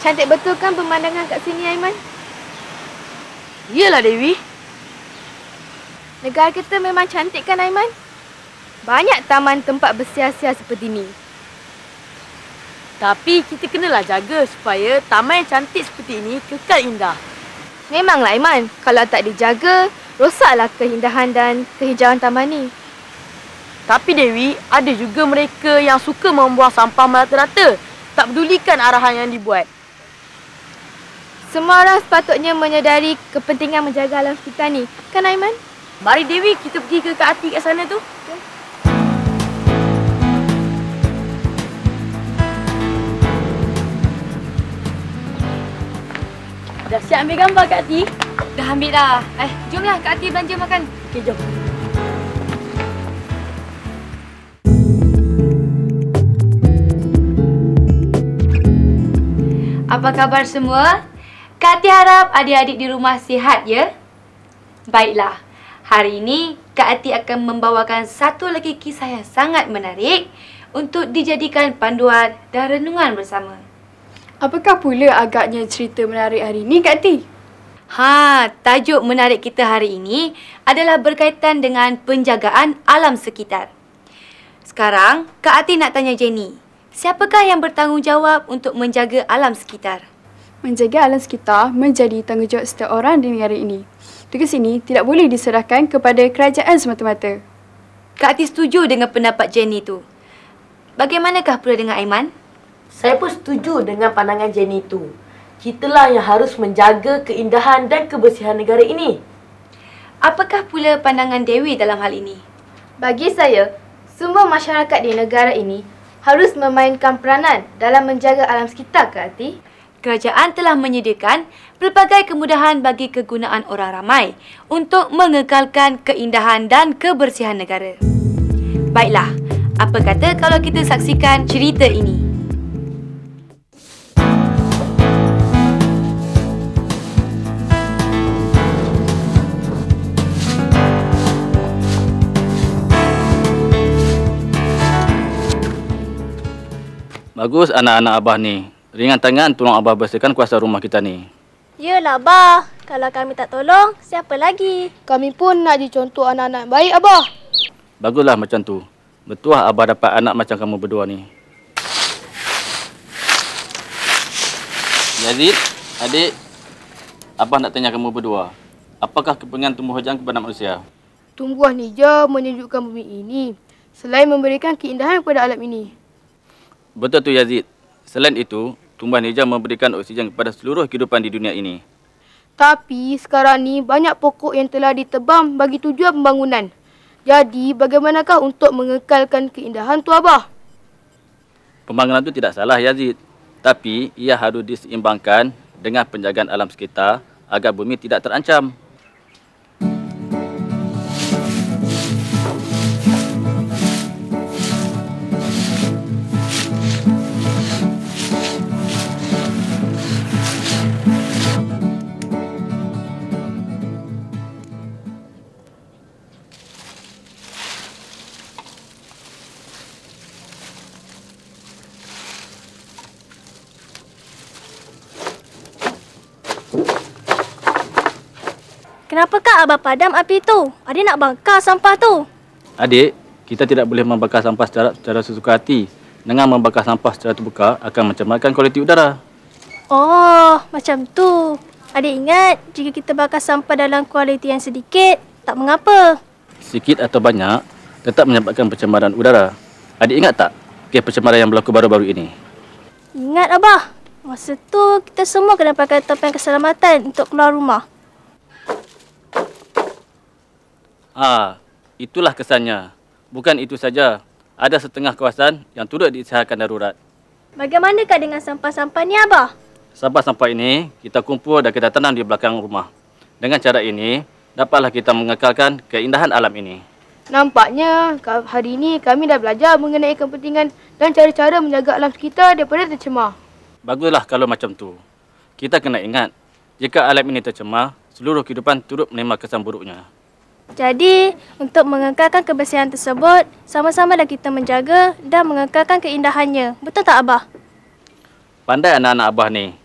Cantik betul kan pemandangan kat sini, Aiman? Iyalah, Dewi. Negara kita memang cantik kan, Aiman? Banyak taman tempat bersia-sia seperti ni. Tapi kita kenalah jaga supaya taman yang cantik seperti ini kekal indah. Memanglah, Aiman. Kalau tak dijaga, rosaklah keindahan dan kehijauan taman ni. Tapi Dewi, ada juga mereka yang suka membuang sampah merata-rata. Tak pedulikan arahan yang dibuat. Semua orang sepatutnya menyedari kepentingan menjaga alam sekitar ni. Kan, Aiman? Mari Dewi, kita pergi ke Kak Ati kat sana tu. Dah siap ambil gambar Kak Ati? Dah ambil dah. Jomlah Kak Ati belanja makan. Okey, jom. Apa khabar semua? Kak Ati harap adik-adik di rumah sihat ya? Baiklah, hari ini Kak Ati akan membawakan satu lagi kisah yang sangat menarik untuk dijadikan panduan dan renungan bersama. Apakah pula agaknya cerita menarik hari ini, Kak Ati? Tajuk menarik kita hari ini adalah berkaitan dengan penjagaan alam sekitar. Sekarang, Kak Ati nak tanya Jenny. Siapakah yang bertanggungjawab untuk menjaga alam sekitar? Menjaga alam sekitar menjadi tanggungjawab setiap orang di negara ini. Tugas ini tidak boleh diserahkan kepada kerajaan semata-mata. Kak Ati setuju dengan pendapat Jenny tu. Bagaimanakah pula dengan Aiman? Saya pun setuju dengan pandangan Jenny tu. Kitalah yang harus menjaga keindahan dan kebersihan negara ini. Apakah pula pandangan Dewi dalam hal ini? Bagi saya, semua masyarakat di negara ini harus memainkan peranan dalam menjaga alam sekitar, Kak Ati. Kerajaan telah menyediakan pelbagai kemudahan bagi kegunaan orang ramai untuk mengekalkan keindahan dan kebersihan negara. Baiklah, apa kata kalau kita saksikan cerita ini? Bagus anak-anak Abah ni. Ringan tangan tolong Abah bersihkan kuasa rumah kita ni. Yalah, Abah. Kalau kami tak tolong, siapa lagi? Kami pun nak dicontoh anak-anak baik, Abah. Baguslah macam tu. Betul Abah dapat anak macam kamu berdua ni. Yazid, adik. Abah nak tanya kamu berdua. Apakah kepentingan tumbuh hujan kepada manusia? Tumbuhan hijau menyejukkan bumi ini selain memberikan keindahan kepada alam ini. Betul tu Yazid. Selain itu, tumbuhan hijau memberikan oksigen kepada seluruh kehidupan di dunia ini. Tapi sekarang ni banyak pokok yang telah ditebang bagi tujuan pembangunan. Jadi bagaimanakah untuk mengekalkan keindahan tu, Abah? Pembangunan itu tidak salah Yazid. Tapi ia harus diseimbangkan dengan penjagaan alam sekitar agar bumi tidak terancam. Kenapakah Abah padam api tu? Adik nak bakar sampah tu. Adik, kita tidak boleh membakar sampah secara sesuka hati. Dengan membakar sampah secara terbuka akan mencemarkan kualiti udara. Oh, macam tu. Adik ingat, jika kita bakar sampah dalam kualiti yang sedikit, tak mengapa. Sikit atau banyak, tetap menyebabkan pencemaran udara. Adik ingat tak kes pencemaran yang berlaku baru-baru ini? Ingat, Abah. Masa tu, kita semua kena pakai topeng keselamatan untuk keluar rumah. Itulah kesannya. Bukan itu saja. Ada setengah kawasan yang turut diisytiharkan darurat. Bagaimanakah dengan sampah-sampah ni, Abah? Sampah-sampah ini kita kumpul dan kita tanam di belakang rumah. Dengan cara ini, dapatlah kita mengekalkan keindahan alam ini. Nampaknya hari ini kami dah belajar mengenai kepentingan dan cara-cara menjaga alam sekitar daripada tercemar. Baguslah kalau macam tu. Kita kena ingat, jika alam ini tercemar, seluruh kehidupan turut menerima kesan buruknya. Jadi, untuk mengekalkan kebersihan tersebut, sama-samalah kita menjaga dan mengekalkan keindahannya. Betul tak, Abah? Pandai anak-anak Abah ni.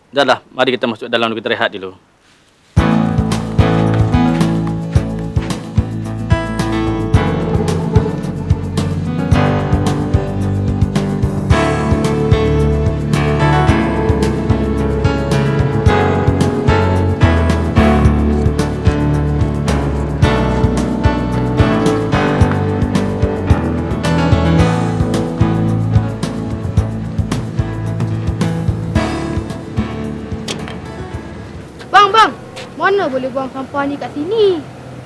Dahlah, mari kita masuk dalam kita rehat dulu. Bang, mana boleh buang sampah ni kat sini?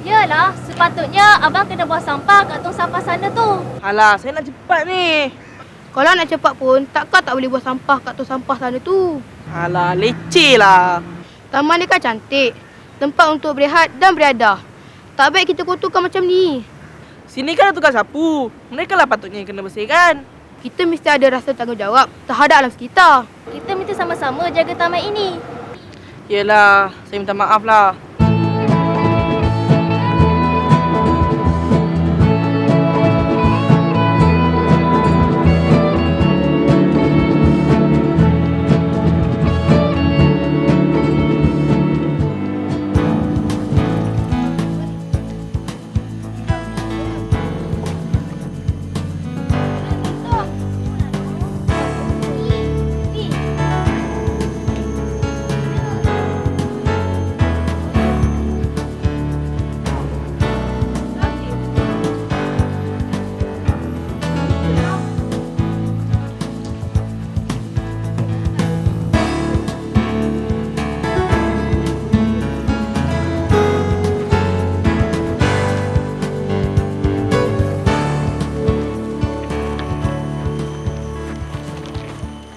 Yalah, sepatutnya abang kena buang sampah kat tong sampah sana tu. Alah, saya nak cepat ni. Kalau nak cepat pun, takkan tak boleh buang sampah kat tong sampah sana tu. Alah, leceh lah. Taman ni kan cantik. Tempat untuk berehat dan beriadah. Tak baik kita kotorkan macam ni. Sini kan ada tukang sapu. Mereka lah patutnya yang kena bersihkan. Kita mesti ada rasa tanggungjawab terhadap alam sekitar. Kita mesti sama-sama jaga taman ini. Yelah, saya minta maaf lah.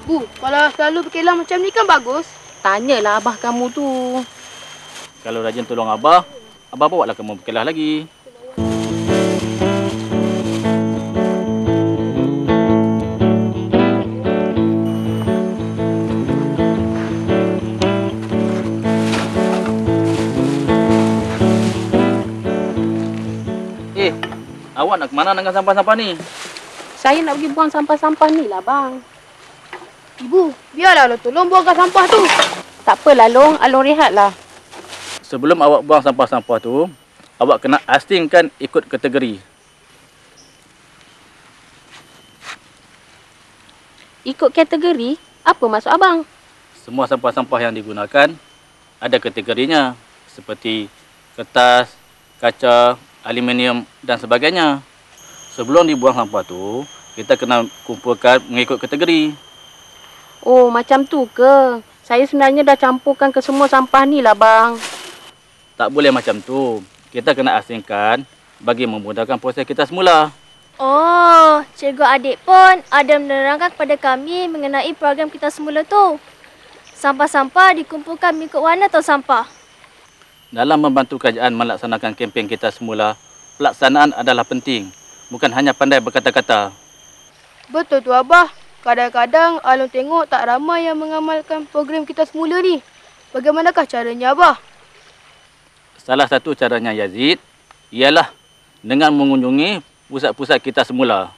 Bu, kalau selalu berkelah macam ni kan bagus. Tanyalah abah kamu tu. Kalau rajin tolong Abah, Abah bawalah kamu berkelah lagi. Awak nak ke mana dengan sampah-sampah ni? Saya nak pergi buang sampah-sampah ni lah, bang. Ibu, biarlah Long tolong buangkan sampah tu. Tak apalah, Long. Along rehatlah. Sebelum awak buang sampah-sampah tu, awak kena asingkan ikut kategori. Ikut kategori? Apa maksud abang? Semua sampah-sampah yang digunakan ada kategorinya. Seperti kertas, kaca, aluminium dan sebagainya. Sebelum dibuang sampah tu, kita kena kumpulkan mengikut kategori. Oh, macam tu ke? Saya sebenarnya dah campurkan ke semua sampah ni lah, bang. Tak boleh macam tu. Kita kena asingkan bagi memudahkan proses kita semula. Oh, cikgu adik pun ada menerangkan kepada kami mengenai program kita semula tu. Sampah-sampah dikumpulkan mengikut warna tong sampah. Dalam membantu kerajaan melaksanakan kempen kita semula, pelaksanaan adalah penting. Bukan hanya pandai berkata-kata. Betul tu Abah. Kadang-kadang Along tengok tak ramai yang mengamalkan program kita semula ni. Bagaimanakah caranya Abah? Salah satu caranya Yazid ialah dengan mengunjungi pusat-pusat kita semula.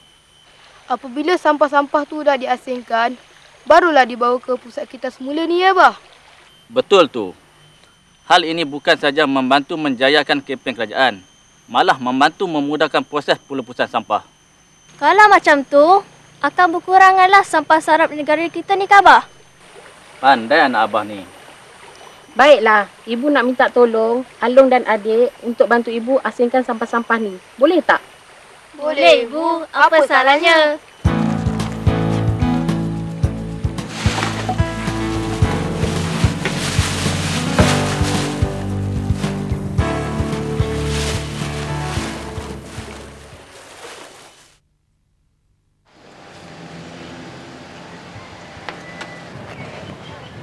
Apabila sampah-sampah tu dah diasingkan, barulah dibawa ke pusat kita semula ni ya Abah. Betul tu. Hal ini bukan saja membantu menjayakan kempen kerajaan, malah membantu memudahkan proses pelepasan sampah. Kalau macam tu, akan berkuranganlah sampah sarap negara kita ni ke Abah? Pandai anak Abah ni. Baiklah, ibu nak minta tolong Along dan adik untuk bantu ibu asingkan sampah-sampah ni. Boleh tak? Boleh Ibu, apa salahnya?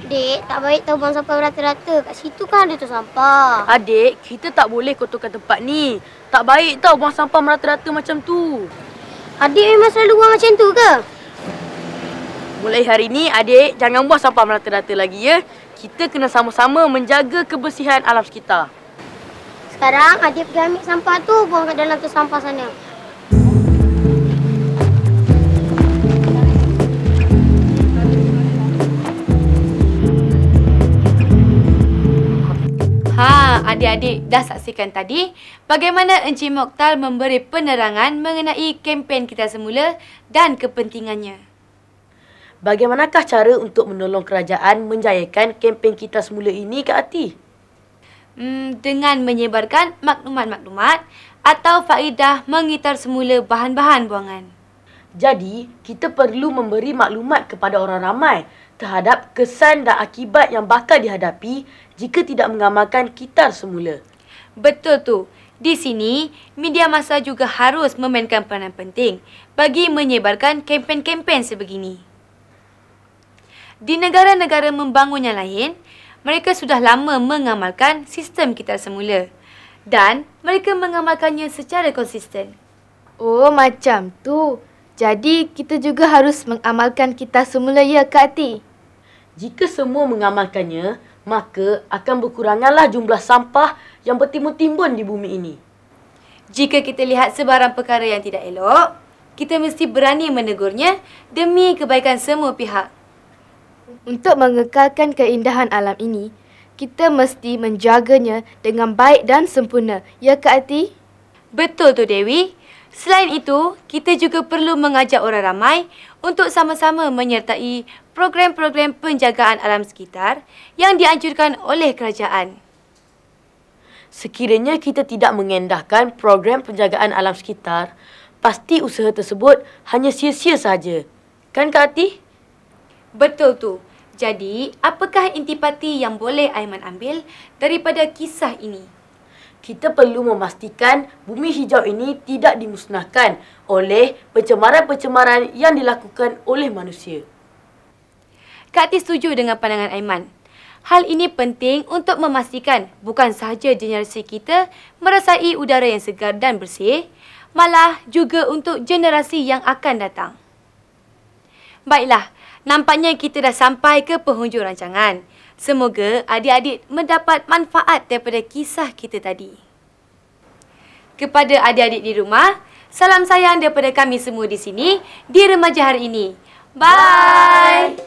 Dek, tak baik tahu buang sampah rata-rata. Kat situ kan ada tu sampah. Adik, kita tak boleh kotorkan tempat ni. Tak baik tau buang sampah merata-rata macam tu. Adik memang selalu buang macam tu ke? Mulai hari ni, adik jangan buang sampah merata-rata lagi ya. Kita kena sama-sama menjaga kebersihan alam sekitar. Sekarang adik pergi ambil sampah tu, buang kat dalam tu sampah sana. adik-adik dah saksikan tadi bagaimana Encik Mokhtar memberi penerangan mengenai kempen kita semula dan kepentingannya. Bagaimanakah cara untuk menolong kerajaan menjayakan kempen kita semula ini, Kak Ati? Dengan menyebarkan maklumat-maklumat atau faedah mengitar semula bahan-bahan buangan. Jadi, kita perlu memberi maklumat kepada orang ramai terhadap kesan dan akibat yang bakal dihadapi jika tidak mengamalkan kitar semula. Betul tu. Di sini, media massa juga harus memainkan peranan penting bagi menyebarkan kempen-kempen sebegini. Di negara-negara membangun yang lain, mereka sudah lama mengamalkan sistem kitar semula dan mereka mengamalkannya secara konsisten. Oh, macam tu. Jadi, kita juga harus mengamalkan kitar semula ya, Kak Ati? Jika semua mengamalkannya, maka akan berkuranganlah jumlah sampah yang bertimbun-timbun di bumi ini. Jika kita lihat sebarang perkara yang tidak elok, kita mesti berani menegurnya demi kebaikan semua pihak. Untuk mengekalkan keindahan alam ini, kita mesti menjaganya dengan baik dan sempurna. Ya, Kak Ati? Betul tu, Dewi. Selain itu, kita juga perlu mengajak orang ramai untuk sama-sama menyertai program-program penjagaan alam sekitar yang dianjurkan oleh kerajaan. Sekiranya kita tidak mengendahkan program penjagaan alam sekitar, pasti usaha tersebut hanya sia-sia sahaja. Kan, Kak Ati? Betul tu. Jadi, apakah intipati yang boleh Aiman ambil daripada kisah ini? Kita perlu memastikan bumi hijau ini tidak dimusnahkan oleh pencemaran-pencemaran yang dilakukan oleh manusia. Kak Ati setuju dengan pandangan Aiman. Hal ini penting untuk memastikan bukan sahaja generasi kita merasai udara yang segar dan bersih, malah juga untuk generasi yang akan datang. Baiklah, nampaknya kita dah sampai ke penghujung rancangan. Semoga adik-adik mendapat manfaat daripada kisah kita tadi. Kepada adik-adik di rumah, salam sayang daripada kami semua di sini di Remaja hari ini. Bye!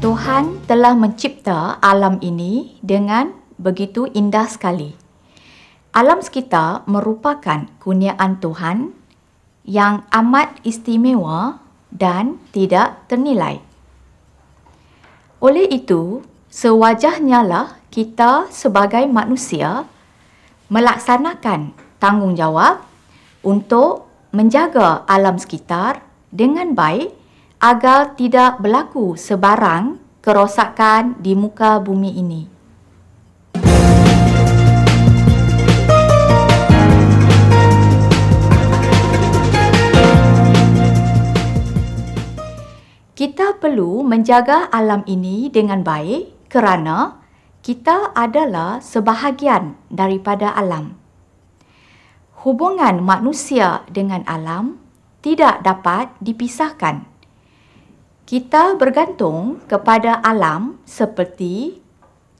Tuhan telah mencipta alam ini dengan begitu indah sekali. Alam sekitar merupakan kurniaan Tuhan yang amat istimewa dan tidak ternilai. Oleh itu, sewajarnya lah kita sebagai manusia melaksanakan tanggungjawab untuk menjaga alam sekitar dengan baik agar tidak berlaku sebarang kerosakan di muka bumi ini. Kita perlu menjaga alam ini dengan baik kerana kita adalah sebahagian daripada alam. Hubungan manusia dengan alam tidak dapat dipisahkan. Kita bergantung kepada alam seperti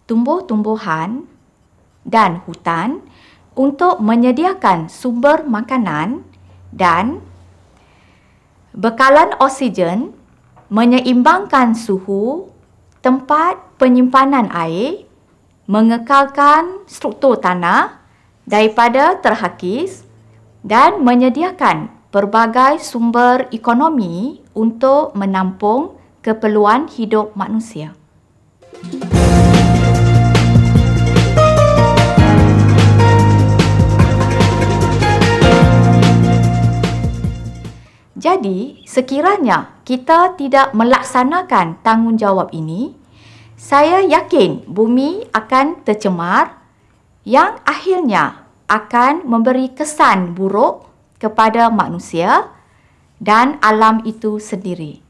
tumbuh-tumbuhan dan hutan untuk menyediakan sumber makanan dan bekalan oksigen, menyeimbangkan suhu, tempat penyimpanan air, mengekalkan struktur tanah daripada terhakis dan menyediakan pelbagai sumber ekonomi untuk menampung keperluan hidup manusia. Jadi, sekiranya kita tidak melaksanakan tanggungjawab ini, saya yakin bumi akan tercemar yang akhirnya akan memberi kesan buruk kepada manusia dan alam itu sendiri.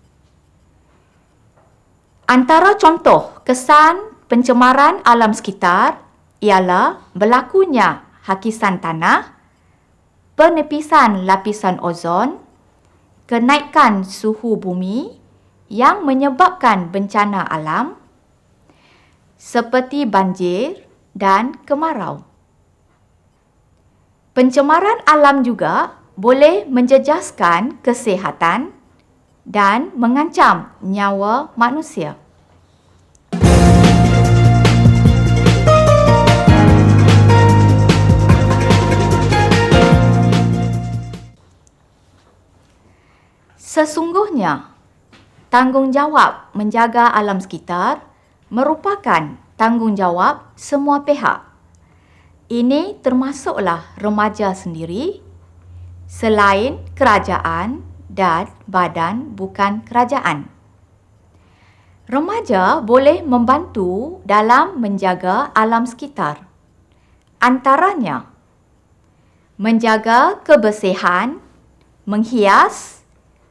Antara contoh kesan pencemaran alam sekitar ialah berlakunya hakisan tanah, penepisan lapisan ozon, kenaikan suhu bumi yang menyebabkan bencana alam seperti banjir dan kemarau. Pencemaran alam juga boleh menjejaskan kesihatan dan mengancam nyawa manusia. Sesungguhnya, tanggungjawab menjaga alam sekitar merupakan tanggungjawab semua pihak. Ini termasuklah remaja sendiri, selain kerajaan dan badan bukan kerajaan. Remaja boleh membantu dalam menjaga alam sekitar. Antaranya, menjaga kebersihan, menghias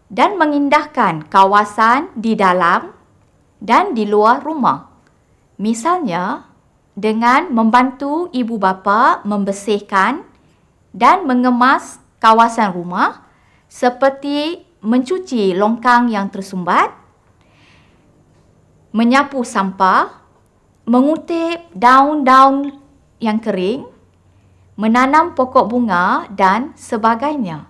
dan mengindahkan kawasan di dalam dan di luar rumah. Misalnya, dengan membantu ibu bapa membersihkan dan mengemas kawasan rumah seperti mencuci longkang yang tersumbat, menyapu sampah, mengutip daun-daun yang kering, menanam pokok bunga dan sebagainya.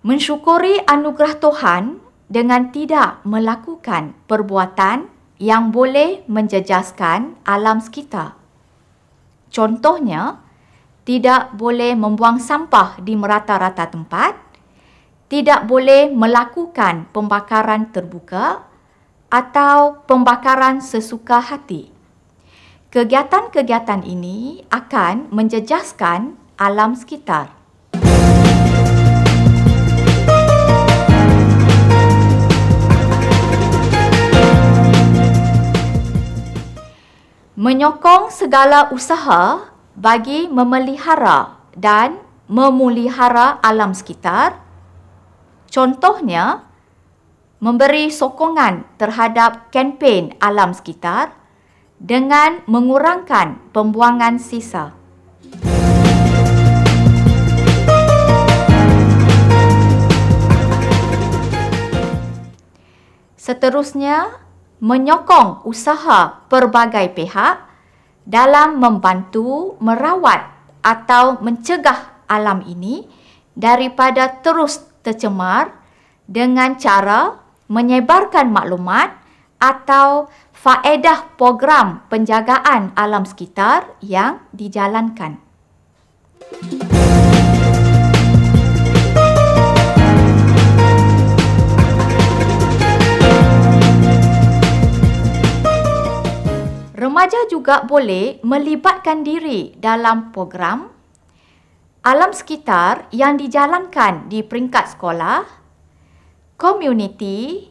Mensyukuri anugerah Tuhan dengan tidak melakukan perbuatan yang boleh menjejaskan alam sekitar. Contohnya, tidak boleh membuang sampah di merata-rata tempat, tidak boleh melakukan pembakaran terbuka atau pembakaran sesuka hati. Kegiatan-kegiatan ini akan menjejaskan alam sekitar. Menyokong segala usaha bagi memelihara dan memulihara alam sekitar. Contohnya, memberi sokongan terhadap kempen alam sekitar dengan mengurangkan pembuangan sisa. Seterusnya, menyokong usaha pelbagai pihak dalam membantu merawat atau mencegah alam ini daripada terus tercemar dengan cara menyebarkan maklumat atau faedah program penjagaan alam sekitar yang dijalankan. Remaja juga boleh melibatkan diri dalam program alam sekitar yang dijalankan di peringkat sekolah, komuniti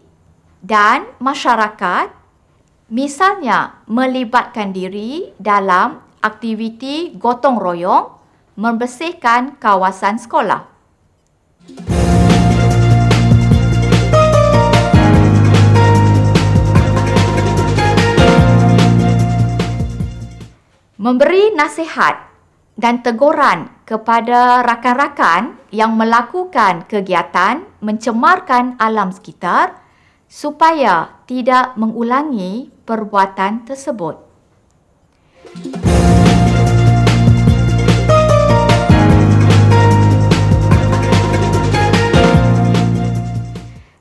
dan masyarakat, misalnya melibatkan diri dalam aktiviti gotong royong membersihkan kawasan sekolah. Memberi nasihat dan teguran kepada rakan-rakan yang melakukan kegiatan mencemarkan alam sekitar supaya tidak mengulangi perbuatan tersebut.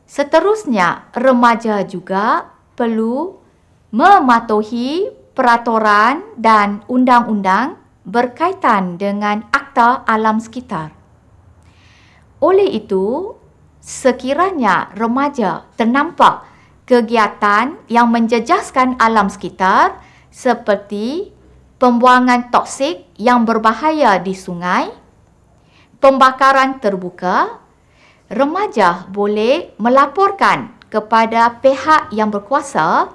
Seterusnya, remaja juga perlu mematuhi peraturan dan undang-undang berkaitan dengan Akta Alam Sekitar. Oleh itu, sekiranya remaja ternampak kegiatan yang menjejaskan alam sekitar seperti pembuangan toksik yang berbahaya di sungai, pembakaran terbuka, remaja boleh melaporkan kepada pihak yang berkuasa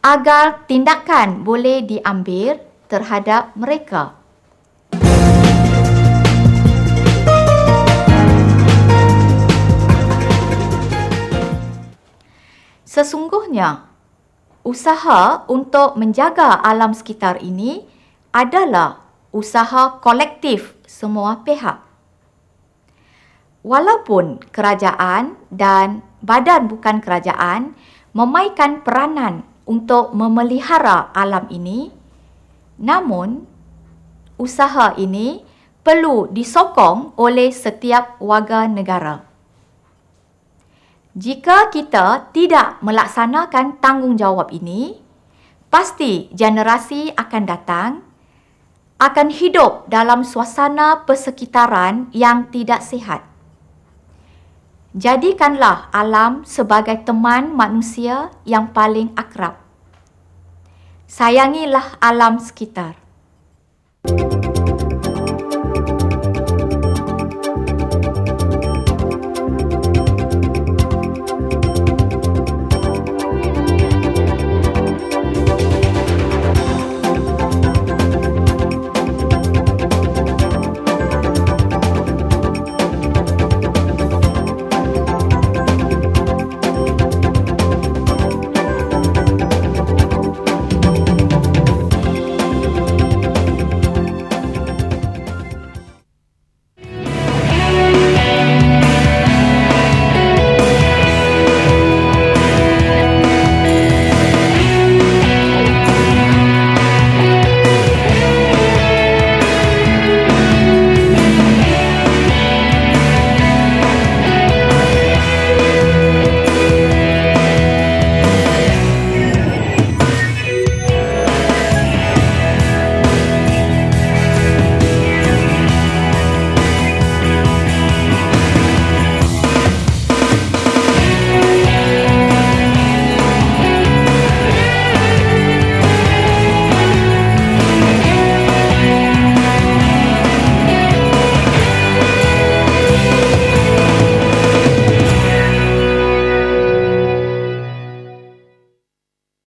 agar tindakan boleh diambil terhadap mereka. Sesungguhnya, usaha untuk menjaga alam sekitar ini adalah usaha kolektif semua pihak. Walaupun kerajaan dan badan bukan kerajaan memainkan peranan untuk memelihara alam ini, namun usaha ini perlu disokong oleh setiap warga negara. Jika kita tidak melaksanakan tanggungjawab ini, pasti generasi akan datang akan hidup dalam suasana persekitaran yang tidak sihat. Jadikanlah alam sebagai teman manusia yang paling akrab. Sayangilah alam sekitar.